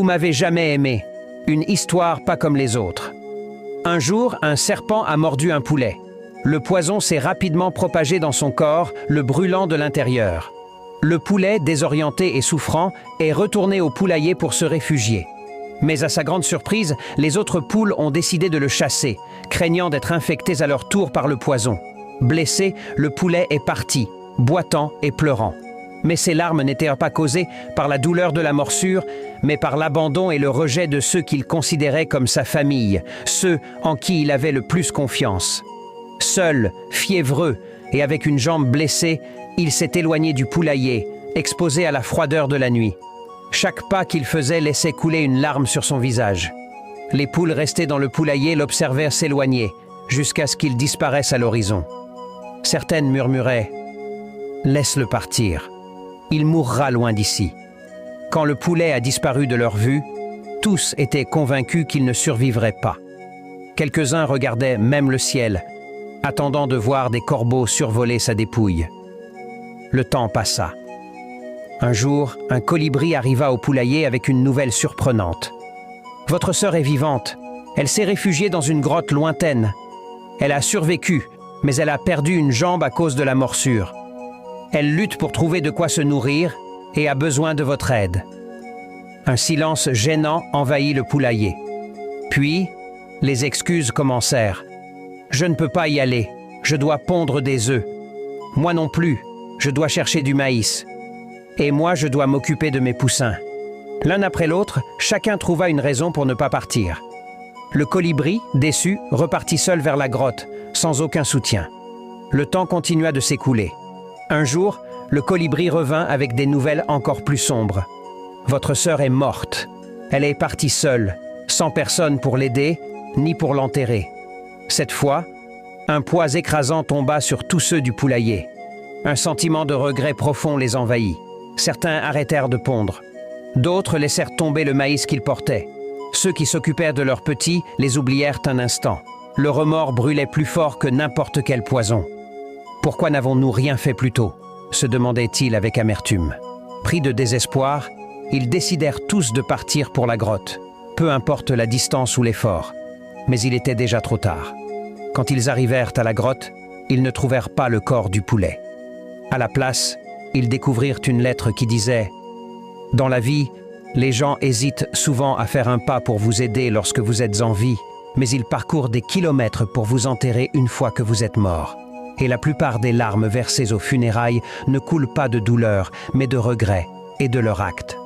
m'avez jamais aimé. Une histoire pas comme les autres. Un jour, un serpent a mordu un poulet. Le poison s'est rapidement propagé dans son corps, le brûlant de l'intérieur. Le poulet, désorienté et souffrant, est retourné au poulailler pour se réfugier. Mais à sa grande surprise, les autres poules ont décidé de le chasser, craignant d'être infectés à leur tour par le poison. Blessé, le poulet est parti, boitant et pleurant. Mais ses larmes n'étaient pas causées par la douleur de la morsure, mais par l'abandon et le rejet de ceux qu'il considérait comme sa famille, ceux en qui il avait le plus confiance. Seul, fiévreux et avec une jambe blessée, il s'est éloigné du poulailler, exposé à la froideur de la nuit. Chaque pas qu'il faisait laissait couler une larme sur son visage. Les poules restées dans le poulailler l'observèrent s'éloigner, jusqu'à ce qu'il disparaisse à l'horizon. Certaines murmuraient « Laisse-le partir. Il mourra loin d'ici. » Quand le poulet a disparu de leur vue, tous étaient convaincus qu'il ne survivrait pas. Quelques-uns regardaient même le ciel, attendant de voir des corbeaux survoler sa dépouille. Le temps passa. Un jour, un colibri arriva au poulailler avec une nouvelle surprenante. « Votre sœur est vivante. Elle s'est réfugiée dans une grotte lointaine. Elle a survécu, mais elle a perdu une jambe à cause de la morsure. Elle lutte pour trouver de quoi se nourrir et a besoin de votre aide. » Un silence gênant envahit le poulailler. Puis, les excuses commencèrent. « Je ne peux pas y aller. Je dois pondre des œufs. Moi non plus. Je dois chercher du maïs. Et moi, je dois m'occuper de mes poussins. » L'un après l'autre, chacun trouva une raison pour ne pas partir. Le colibri, déçu, repartit seul vers la grotte, sans aucun soutien. Le temps continua de s'écouler. Un jour, le colibri revint avec des nouvelles encore plus sombres. « Votre sœur est morte. Elle est partie seule, sans personne pour l'aider, ni pour l'enterrer. » Cette fois, un poids écrasant tomba sur tous ceux du poulailler. Un sentiment de regret profond les envahit. Certains arrêtèrent de pondre. D'autres laissèrent tomber le maïs qu'ils portaient. Ceux qui s'occupèrent de leurs petits les oublièrent un instant. Le remords brûlait plus fort que n'importe quel poison. « Pourquoi n'avons-nous rien fait plus tôt ?» se demandait-il avec amertume. Pris de désespoir, ils décidèrent tous de partir pour la grotte, peu importe la distance ou l'effort. Mais il était déjà trop tard. Quand ils arrivèrent à la grotte, ils ne trouvèrent pas le corps du poulet. À la place, ils découvrirent une lettre qui disait « Dans la vie, les gens hésitent souvent à faire un pas pour vous aider lorsque vous êtes en vie, mais ils parcourent des kilomètres pour vous enterrer une fois que vous êtes mort. Et la plupart des larmes versées aux funérailles ne coulent pas de douleur, mais de regret et de leur acte.